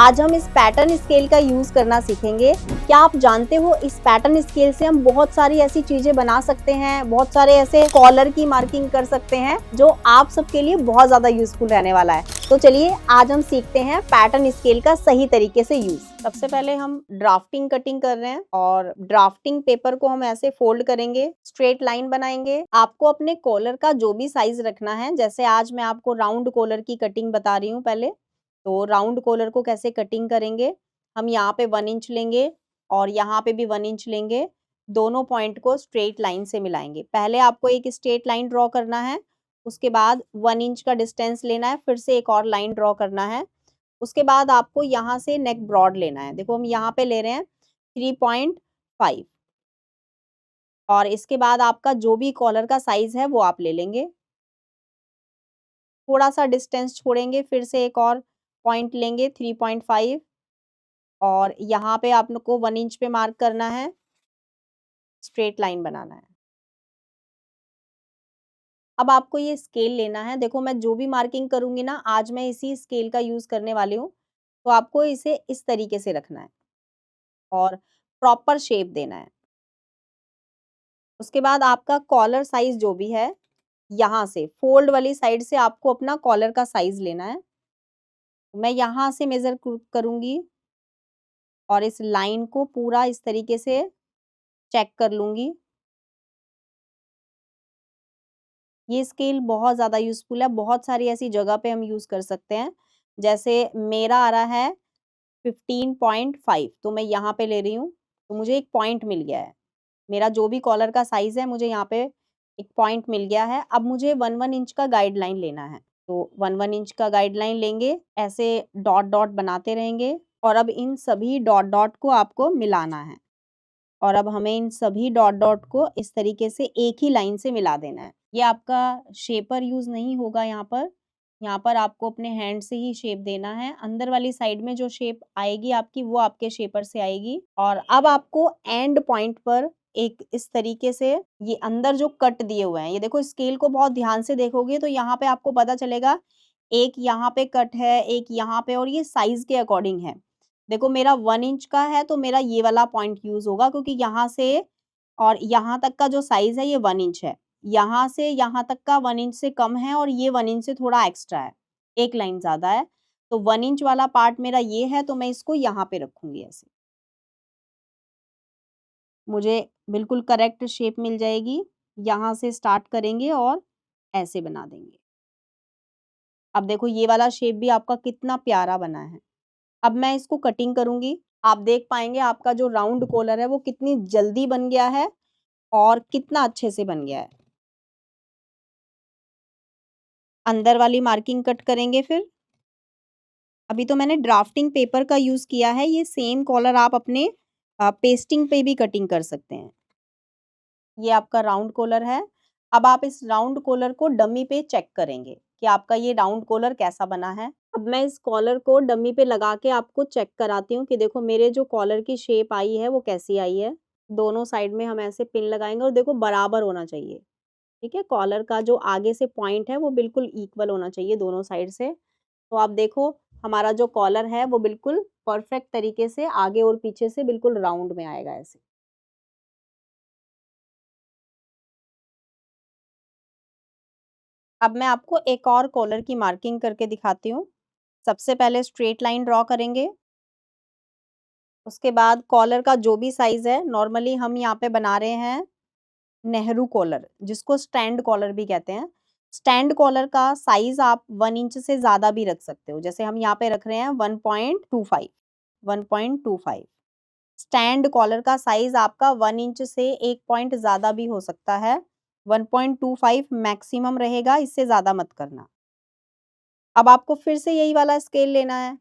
आज हम इस पैटर्न स्केल का यूज करना सीखेंगे। क्या आप जानते हो इस पैटर्न स्केल से हम बहुत सारी ऐसी चीजें बना सकते हैं, बहुत सारे ऐसे कॉलर की मार्किंग कर सकते हैं जो आप सबके लिए बहुत ज्यादा यूजफुल रहने वाला है। तो चलिए आज हम सीखते हैं पैटर्न स्केल का सही तरीके से यूज। सबसे पहले हम ड्राफ्टिंग कटिंग कर रहे हैं और ड्राफ्टिंग पेपर को हम ऐसे फोल्ड करेंगे, स्ट्रेट लाइन बनाएंगे। आपको अपने कॉलर का जो भी साइज रखना है, जैसे आज मैं आपको राउंड कॉलर की कटिंग बता रही हूँ। पहले तो राउंड कॉलर को कैसे कटिंग करेंगे, हम यहाँ पे 1 इंच लेंगे और यहाँ पे भी 1 इंच लेंगे। दोनों पॉइंट को स्ट्रेट लाइन से मिलाएंगे। पहले आपको एक स्ट्रेट लाइन ड्रॉ करना है, उसके बाद 1 इंच का डिस्टेंस लेना है, फिर से एक और लाइन ड्रॉ करना है। उसके बाद आपको यहाँ से नेक ब्रॉड लेना है। देखो हम यहाँ पे ले रहे हैं 3.5 और इसके बाद आपका जो भी कॉलर का साइज है वो आप ले लेंगे। थोड़ा सा डिस्टेंस छोड़ेंगे, फिर से एक और पॉइंट लेंगे 3.5 और यहाँ पे आपको 1 इंच पे मार्क करना है, स्ट्रेट लाइन बनाना है। अब आपको ये स्केल लेना है। देखो मैं जो भी मार्किंग करूंगी ना, आज मैं इसी स्केल का यूज करने वाली हूँ। तो आपको इसे इस तरीके से रखना है और प्रॉपर शेप देना है। उसके बाद आपका कॉलर साइज जो भी है, यहाँ से फोल्ड वाली साइड से आपको अपना कॉलर का साइज लेना है। मैं यहाँ से मेजर करूंगी और इस लाइन को पूरा इस तरीके से चेक कर लूंगी। ये स्केल बहुत ज़्यादा यूज़फुल है, बहुत सारी ऐसी जगह पे हम यूज़ कर सकते हैं। जैसे मेरा आ रहा है 15.5, तो मैं यहाँ पे ले रही हूँ, तो मुझे एक पॉइंट मिल गया है। मेरा जो भी कॉलर का साइज़ है, मुझे यहाँ पे एक पॉइंट मिल गया है। अब मुझे 1-1 इंच का गाइडलाइन लेना है, तो 1-1 इंच का गाइडलाइन लेंगे, ऐसे डॉट-डॉट बनाते रहेंगे और अब इन सभी डॉट-डॉट को आपको मिलाना है। और अब हमें इन सभी डॉट-डॉट को इस तरीके से एक ही लाइन से मिला देना है। ये आपका शेपर यूज़ नहीं होगा यहाँ पर। यहाँ पर आपको अपने हैंड से ही शेप देना है। अंदर वाली साइड में जो शेप आएगी आपकी, वो आपके शेपर से आएगी। और अब आपको एंड पॉइंट पर एक इस तरीके से ये अंदर जो कट दिए हुए हैं, ये देखो स्केल को बहुत ध्यान से देखोगे तो यहाँ पे आपको पता चलेगा, एक यहाँ पे कट है, एक यहाँ पे, और ये साइज़ के अकॉर्डिंग है। देखो मेरा 1 इंच का है तो मेरा ये वाला पॉइंट यूज़ होगा, क्योंकि यहाँ से और यहाँ तक का जो साइज़ है ये 1 इंच है। यहाँ से यहाँ तक का 1 इंच से कम है और ये 1 इंच से थोड़ा एक्स्ट्रा है, एक लाइन ज़्यादा है। तो 1 इंच वाला पार्ट मेरा ये है, तो मैं इसको यहाँ पे रखूँगी ऐसे। मुझे बिल्कुल करेक्ट शेप मिल जाएगी। यहाँ से स्टार्ट करेंगे और ऐसे बना देंगे। अब देखो ये वाला शेप भी आपका कितना प्यारा बना है। अब मैं इसको कटिंग करूँगी। आप देख पाएँगे आपका जो राउंड कॉलर है वो कितनी जल्दी बन गया है और कितना अच्छे से बन गया है। अंदर वाली मार्किंग कट करेंगे फिर। अभी तो मैंने ड्राफ्टिंग पेपर का यूज़ किया है, ये सेम कॉलर आप अपने पेस्टिंग पे भी कटिंग कर सकते हैं। ये आपका राउंड कॉलर है। अब आप इस राउंड कॉलर को डमी पे चेक करेंगे कि आपका ये राउंड कॉलर कैसा बना है। अब मैं इस कॉलर को डमी पे लगा के आपको चेक कराती हूँ कि देखो मेरे जो कॉलर की शेप आई है वो कैसी आई है। दोनों साइड में हम ऐसे पिन लगाएँगे और देखो बराबर होना चाहिए, ठीक है? कॉलर का जो आगे से पॉइंट है वो बिल्कुल इक्वल होना चाहिए दोनों साइड से। तो आप देखो हमारा जो कॉलर है वो बिल्कुल परफेक्ट तरीके से आगे और पीछे से बिल्कुल राउंड में आएगा ऐसे। अब मैं आपको एक और कॉलर की मार्किंग करके दिखाती हूँ। सबसे पहले स्ट्रेट लाइन ड्रॉ करेंगे। उसके बाद कॉलर का जो भी साइज़ है, नॉर्मली हम यहाँ पे बना रहे हैं नेहरू कॉलर, जिसको स्टैंड कॉलर भी कहते हैं। स्टैंड कॉलर का साइज़ आप 1 इंच से ज़्यादा भी रख सकते हो। जैसे हम यहाँ पे रख रहे हैं 1.25, 1.25। स्टैंड कॉलर का साइज़ आपका 1 इंच से 1 पॉइंट ज़्यादा भी हो सकता है। 1.25 मैक्सिमम रहेगा, इससे ज़्यादा मत करना। अब आपको फिर से यही वाला स्केल लेना है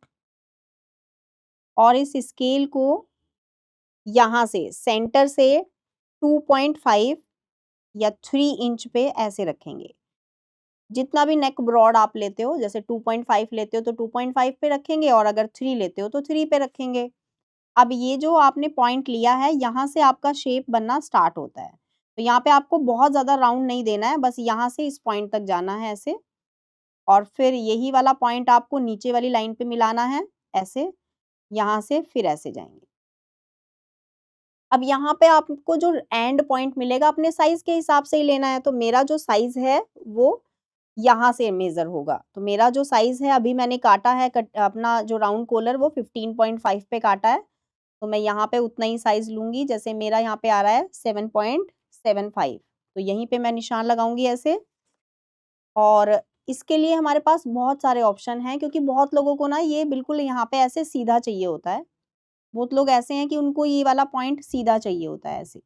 और इस स्केल को यहाँ से सेंटर से 2.5 या 3 इंच पे ऐसे रखेंगे। जितना भी नेक ब्रॉड आप लेते हो, जैसे 2.5 लेते हो तो 2.5 पे रखेंगे और अगर 3 लेते हो तो 3 पे रखेंगे। अब ये जो आपने पॉइंट लिया है, यहाँ से आपका शेप बनना स्टार्ट होता है। तो यहाँ पे आपको बहुत ज़्यादा राउंड नहीं देना है, बस यहाँ से इस पॉइंट तक जाना है ऐसे। और फिर यही वाला पॉइंट आपको नीचे वाली लाइन पे मिलाना है, ऐसे। यहाँ से फिर ऐसे जाएँगे। अब यहाँ पे आपको जो एंड पॉइंट मिलेगा अपने साइज़ के हिसाब से ही लेना है, तो मेरा जो साइज़ है वो यहाँ से मेज़र होगा। तो मेरा जो साइज़ है अभी मैंने काटा है कट अपना जो राउंड कॉलर वो 15.5 पे काटा है, तो मैं यहाँ पे उतना ही साइज़ लूँगी जैसे मेरा यहाँ पे आ रहा है 7.75 तो यहीं पे मैं निशान लगाऊँगी ऐसे। और इसके लिए हमारे पास बहुत सारे ऑप्शन हैं क्योंकि बहुत लोगों को ना ये बिल्कुल यहाँ पे ऐसे सीधा चाहिए होता है। बहुत लोग ऐसे हैं कि उनको ये वाला पॉइंट सीधा चाहिए होता है ऐसे।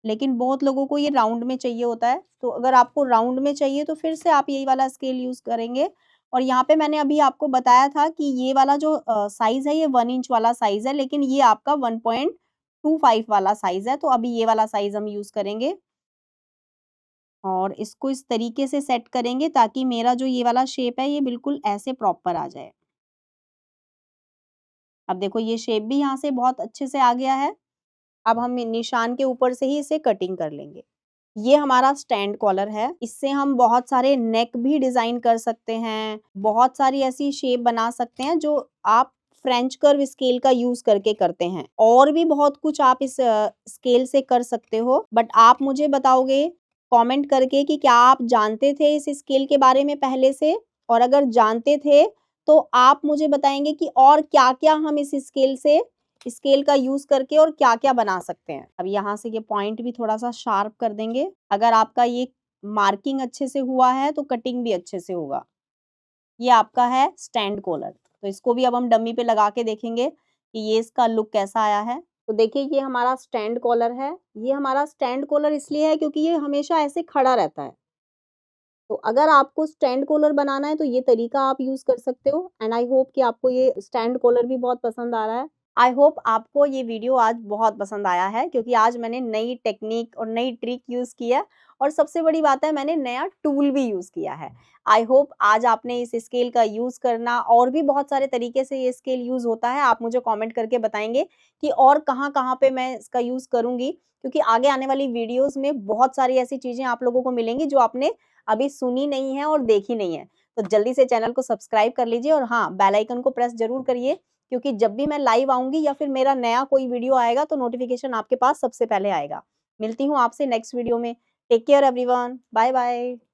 लेकिन बहुत लोगों को ये राउंड में चाहिए होता है, तो अगर आपको राउंड में चाहिए तो फिर से आप यही वाला स्केल यूज़ करेंगे और यहाँ पे मैंने अभी आपको बताया था कि ये वाला जो साइज़ है ये 1 इंच वाला साइज़ है, लेकिन ये आपका 1.25 वाला साइज़ है, तो अभी ये वाला साइज़ हम यूज़ करेंगे। और इसको इस तरीके से सेट करेंगे ताकि मेरा जो ये वाला शेप है ये बिल्कुल ऐसे प्रॉपर आ जाए। अब देखो ये शेप भी यहाँ से बहुत अच्छे से आ गया है। अब हम निशान के ऊपर से ही इसे कटिंग कर लेंगे। ये हमारा स्टैंड कॉलर है। इससे हम बहुत सारे नेक भी डिज़ाइन कर सकते हैं। बहुत सारी ऐसी शेप बना सकते हैं जो आप फ्रेंच कर्व स्केल का यूज़ करके करते हैं। और भी बहुत कुछ आप इस स्केल से कर सकते हो। बट आप मुझे बताओगे कमेंट करके कि क्या आप जानते थे इस स्केल के बारे में पहले से? और अगर जानते थे तो आप मुझे बताएँगे कि और क्या-क्या हम इस स्केल का यूज़ करके और क्या-क्या बना सकते हैं। अब यहाँ से ये पॉइंट भी थोड़ा-सा शार्प कर देंगे। अगर आपका ये मार्किंग अच्छे से हुआ है तो कटिंग भी अच्छे से होगा। ये आपका है स्टैंड कॉलर। तो इसको भी अब हम डमी पे लगा के देखेंगे कि ये इसका लुक कैसा आया है। तो देखिए ये हमारा स्टैंड कॉलर है। ये हमारा स्टैंड कॉलर इसलिए है क्योंकि ये हमेशा ऐसे खड़ा रहता है। तो अगर आपको स्टैंड कॉलर बनाना है तो ये तरीका आप यूज़ कर सकते हो एंड आई होप कि आपको ये स्टैंड कॉलर भी बहुत पसंद आ रहा है। आई होप आपको ये वीडियो आज बहुत पसंद आया है क्योंकि आज मैंने नई टेक्निक और नई ट्रिक यूज़ की है और सबसे बड़ी बात है मैंने नया टूल भी यूज़ किया है। आई होप आज आपने इस स्केल का यूज़ करना और भी बहुत सारे तरीके से ये स्केल यूज़ होता है। आप मुझे कमेंट करके बताएँगे कि और कहाँ-कहाँ पे मैं इसका यूज़ करूँगी क्योंकि आगे आने वाली वीडियोज़ में बहुत सारी ऐसी चीज़ें आप लोगों को मिलेंगी जो आपने अभी सुनी नहीं है और देखी नहीं है। तो जल्दी से चैनल को सब्सक्राइब कर लीजिए और हाँ, बेल आइकन को प्रेस ज़रूर करिए क्योंकि जब भी मैं लाइव आऊँगी या फिर मेरा नया कोई वीडियो आएगा तो नोटिफ़िकेशन आपके पास सबसे पहले आएगा। मिलती हूँ आपसे नेक्स्ट वीडियो में। Take care everyone. Bye bye.